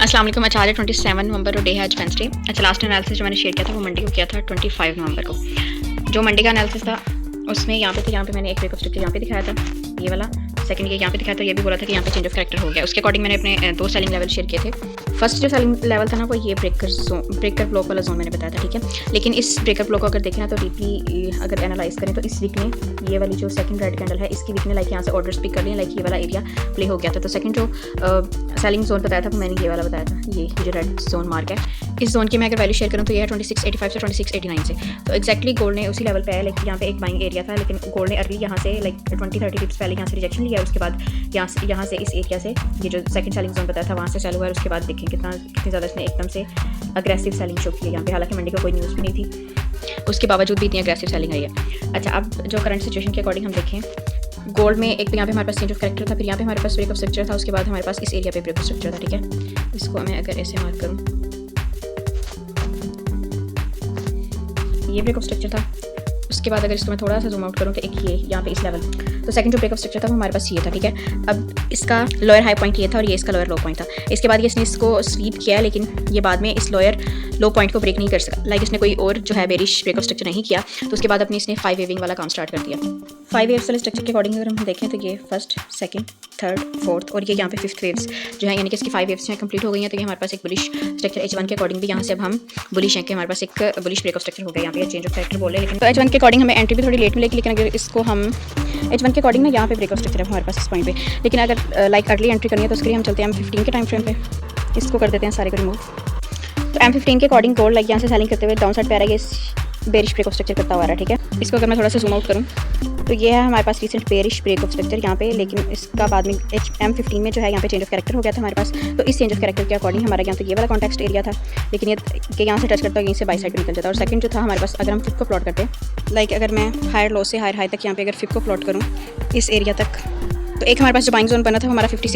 अस्सलाम वालेकुम। आज 27 नवंबर और डे है आज वेंसडे। अच्छा, लास्ट एनालिसिस जो मैंने शेयर किया था वो मंडे को किया था 25 नवंबर को। जो मंडे का एनालिसिस था उसमें यहाँ पे मैंने एक ब्रेक ऑफ स्ट्रक्चर यहाँ पे दिखाया था, ये वाला। सेकंड ये यहाँ पे दिखाया था, ये भी बोला था कि यहाँ पे चेंज ऑफ कैरेक्टर हो गया। उसके अकॉर्डिंग मैंने अपने दो सेलिंग लेवल शेयर किए थे। फर्स्ट जो सेलिंग लेवल था ना वो ये ब्रेकर ब्लॉक वाला जोन मैंने बताया था, ठीक है। लेकिन इस ब्रेकर ब्लॉक को अगर देखें ना तो डीपली अगर एनालाइज करें तो इस वीक ने ये वाली जो सेकंड रेड कैंडल है इसकी वीक ने लाइक यहाँ से ऑर्डर्स पिक कर लिए, लाइक ये वाला एरिया प्ले हो गया था। तो सेकंड जो सेलिंग जोन बताया था वो मैंने ये वाला बताया था, ये जो रेड जोन मार्क है। इस जोन की मैं अगर वैल्यू शेयर करूँ तो ये है 2685 से 2689 से। तो एक्जैक्टली गोल्ड ने उसी लेवल पे है, लाइक यहाँ पे एक बाइंग एरिया था, लेकिन गोल्ड ने अर्ली यहाँ से लाइक 20-30 टिप्स पहले यहाँ से रिजेक्शन लिया, उसके बाद यहाँ से इस एरिया से ये जो सेकंड सेलिंग जोन बताया था वहाँ से चालू हुआ। उसके बाद देखें कितनी ज़्यादा इसने एकदम से अग्रेसिव सेलिंग शो की है यहाँ पे। हालांकि मंडी का कोई न्यूज़ भी नहीं थी, उसके बावजूद भी इतनी अग्रेसिव सेलिंग आई है। अच्छा, अब जो करंट सिचुएशन के अकॉर्डिंग हम देखें, गोल्ड में एक तो यहाँ पे हमारे पास चेंज ऑफ कैरेक्टर था, फिर यहाँ पे हमारे पास ब्रेक ऑफ स्ट्रक्चर था, उसके बाद हमारे पास इस एरिया पे ब्रेक ऑफ स्ट्रक्चर था, ठीक है। इसको मैं अगर ऐसे मार्क करूँ, ये ब्रेक ऑफ स्ट्रक्चर था। उसके बाद अगर इसको मैं थोड़ा सा जूम आउट करूँ तो एक ये यहाँ पे इस लेवल, तो सेकंड जो ब्रेक ऑफ स्ट्रक्चर था वो हमारे पास ये था, ठीक है। अब इसका लोअर हाई पॉइंट ये था और ये इसका लोअर लो पॉइंट था। इसके बाद ये इसने इसको स्वीप किया, लेकिन ये बाद में इस लोअर लो पॉइंट को ब्रेक नहीं कर सका, लाइक इसने कोई और जो है बेरिश ब्रेक ऑफ स्ट्रक्चर नहीं किया। तो उसके बाद अपनी इसने 5 वेविंग वाला काम स्टार्ट कर दिया। 5 वेव्स वाले स्ट्रक्चर के अकॉर्डिंग अगर हम देखें तो ये फर्स्ट, सेकंड, थर्ड, फोर्थ और ये यहाँ पे 5th वेव्स जो है, यानी कि इसकी 5 वेव्स हैं कंप्लीट हो गई हैं। तो ये हमारे पास एक बुलिश स्ट्रक्चर H1 के अकॉर्डिंग भी यहाँ से अब हम बुलिश हैं कि हमारे पास एक बुलिश ब्रेक ऑफ स्ट्रक्चर हो गया। यहाँ पे चेंज ऑफ कैरेक्टर बोले, लेकिन तो H1 के अकॉर्डिंग हमें एंट्री भी थोड़ी लेट मिलेगी, लेकिन अगर इसको हम H1 के अकॉर्डिंग ना यहाँ पे ब्रेक ऑफ स्ट्रक्चर है हमारे पास इस पॉइंट पे, लेकिन अगर लाइक अर्ली एंट्री करनी है तो उसके लिए हम चलते हैं M15 के टाइम फ्रेम पे। इसको कर देते हैं सारे को रिमूव। तो M15 के अकॉर्डिंग गोल्ड लाइक यहाँ से सेलिंग करते हुए डाउन साइड पे आ रहा है, इस बेरिश ब्रेक ऑफ स्ट्रक्चर करता हुआ रहा है, ठीक है। इसको अगर मैं थोड़ा सा जूम आउट करूँ तो ये है हमारे पास recent bearish break of structure यहाँ पे, लेकिन इसका बाद में M15 में जो है यहाँ पे चेंज ऑफ कैरेक्टर हो गया था हमारे पास। तो इस चेंज ऑफ कैरेक्टर के अकॉर्डिंग हमारा यहाँ तो ये वाला कॉन्टेक्स्ट एरिया था, लेकिन ये कि यहाँ से टच करता है यहीं से बाई साइड पे निकल जाता है। और सेकंड जो था हमारे पास, अगर हम फिफ्थ को प्लॉट करते हैं, लाइक अगर मैं हायर लो से हायर हाई तक यहाँ पे अगर फिफ्थ को प्लॉट करूँ इस एरिया तक, तो एक हमारे पास जो बाइंग जोन बना था वो हमारा 50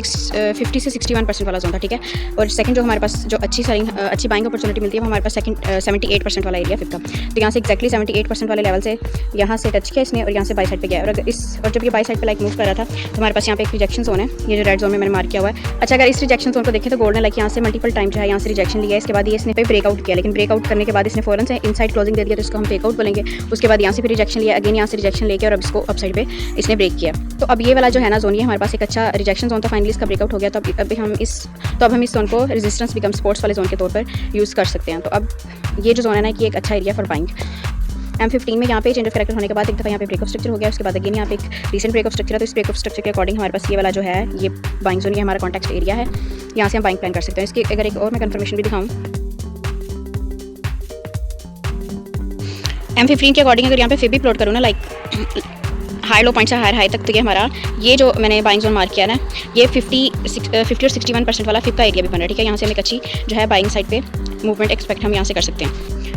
से 61% वाला जोन था, ठीक है। और सेकंड जो हमारे पास जो अच्छी बाइंग अपॉर्चुनिटी मिलती है वो हमारे पास सेकंड 78% वाला एरिया फिफ्थ का। तो यहाँ से एक्जैक्टली 78% वाले लेवल से यहाँ से टच किया इसने और यहाँ से बाई साइड पे गया। और जब ये बाई साइड पे लाइक मूव कर रहा था तो हमारे पास यहाँ पे एक रिजेक्शन जोन है, ये जो रेड जोन में मैंने मार्क किया हुआ है। अच्छा, अगर इस रिजेक्शन जोन को देखें तो गोल्ड ने लाइक यहाँ से मल्टीपल टाइम जो है यहाँ से रिजेक्शन लिया, इसके बाद ये इसने पे ब्रेकआउट किया, लेकिन ब्रेकआउट करने के बाद इसने फौरन से इनसाइड क्लोजिंग दे दिया, तो इसको हम ब्रेकआउट बोलेंगे। उसके बाद यहाँ से फिर रिजेक्शन लिया, अगेन यहाँ से रिजेक्शन लेके और अब इसको अप साइड पे इसने ब्रेक किया। तो अब ये वाला जो है ना जोन, ये हमारे पास एक अच्छा रिजेक्शन जोन, तो फाइनली इसका ब्रेकआउट हो गया। तो अब हम इस जोन को रेजिस्टेंस बिकम सपोर्ट्स वाले जोन के तौर पर यूज़ कर सकते हैं। तो अब ये जो जोन है ना कि एक अच्छा एरिया फॉर बाइंग। M15 में यहाँ पे चेंज ऑफ कैरेक्टर होने के बाद एक दफ़ा यहाँ पे ब्रेक ऑफ स्ट्रक्चर हो गया, उसके बाद अगेन यहाँ पे एक रीसेंट ब्रेक ऑफ स्ट्रक्चर है। तो इस ब्रेक ऑफ स्ट्रक्चर के अकॉर्डिंग हमारे पास ये वाला जो है ये बाइंग जोन, ये हमारा कॉन्टेक्स्ट एरिया है, यहाँ से हम बाइंग प्लान कर सकते हैं। इसकी अगर एक और मैं कन्फर्मेशन भी दिखाऊँ, M15 के अकॉर्डिंग अगर यहाँ पे फिर भी प्लॉट करूँ ना, लाइक हाई लो पॉइंट से हायर हाई तक, तो ये हमारा ये जो मैंने बाइंग जोन मार्क किया ना, ये 50 और 61% वाला फिफ्थ का एरिया भी बन रहा है, ठीक है। यहाँ से हम एक अच्छी जो है बाइंग साइड पे मूवमेंट एक्सपेक्ट हम यहाँ से कर सकते हैं।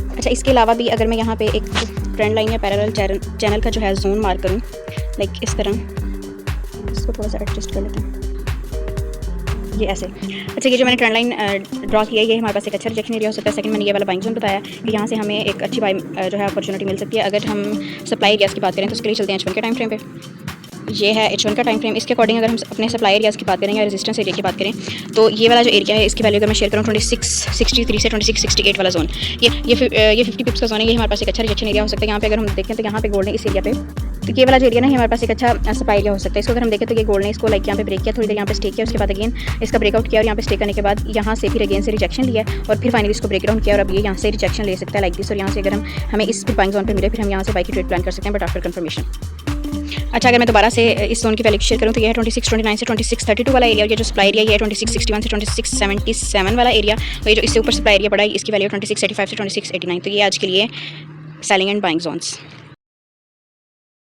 अच्छा, इसके अलावा भी अगर मैं यहाँ पे एक ट्रेंड लाइन या पैरेलल चैनल का जो है जोन मार्क करूँ, लाइक इस तरह, इसको थोड़ा सा एडजस्ट कर लेते हैं, ये ऐसे। अच्छा, ये जो मैंने ट्रेंड लाइन ड्रॉ किया है ये हमारे पास एक अच्छा रिजेक्शन एरिया हो सकता है। सेकंड मैंने ये वाला बाइंग जोन बताया कि यहाँ से हमें एक अच्छी बाइंग जो है अपॉर्चुनिटी मिल सकती है। अगर हम सप्लाई एरियाज़ की बात करें तो उसके लिए चलते हैं H1 के टाइम फ्रेम पे। ये है H1 का टाइम फ्रेम। इसके अकॉर्डिंग अगर हम अपने सप्लाई एरियाज़ की बात करें या रेजिस्टेंस एरिया की बात करें तो ये वाला जो एरिया है इसकी वैल्यू अगर मैं शेयर करूँ 2663 से 2668 वाला जोन, ये 50 पिप्स का जोन है, ये हमारे पास एक अच्छा रिजेक्शन एरिया हो सकता है। यहाँ पे अगर हम देखें तो यहाँ पे गोल्ड ने इस एरिया पे, तो ये वाला जो एरिया ना हमारे पास एक अच्छा सप्लाई एरिया हो सकता है। इसको अगर हम देखें तो ये गोल्ड ने इसको लाइक यहाँ पे ब्रेक किया, थोड़ी देर यहाँ पे स्टे किया, उसके बाद अगेन इसका ब्रेकआउट किया और यहाँ पे स्टे करने के बाद यहाँ से फिर अगेन से रिजेक्शन लिया और फिर फाइनली इसको ब्रेक डाउन किया और अब ये यहाँ से रिजेक्शन ले सकता है लाइक दिस। और यहाँ से अगर हमें इस बाइंग जोन पे मिले फिर हम यहाँ से बाई की ट्रेड प्लान कर सकते हैं, बट आफ्टर कन्फर्मेशन। अच्छा, अगर मैं दोबारा से इस जोन की वैल्यू शेयर करूँ तो ये है 2629 से 2632 वाला एरिया, ये जो सप्लाई एरिया ये है 2661 से 2677 वाला एरिया। तो ये जो इससे ऊपर सप्लाई एरिया पड़ा है इसकी वैल्यू 2685 से 2689। तो ये आज के लिए सेलिंग एंड बाइंग जोन्स।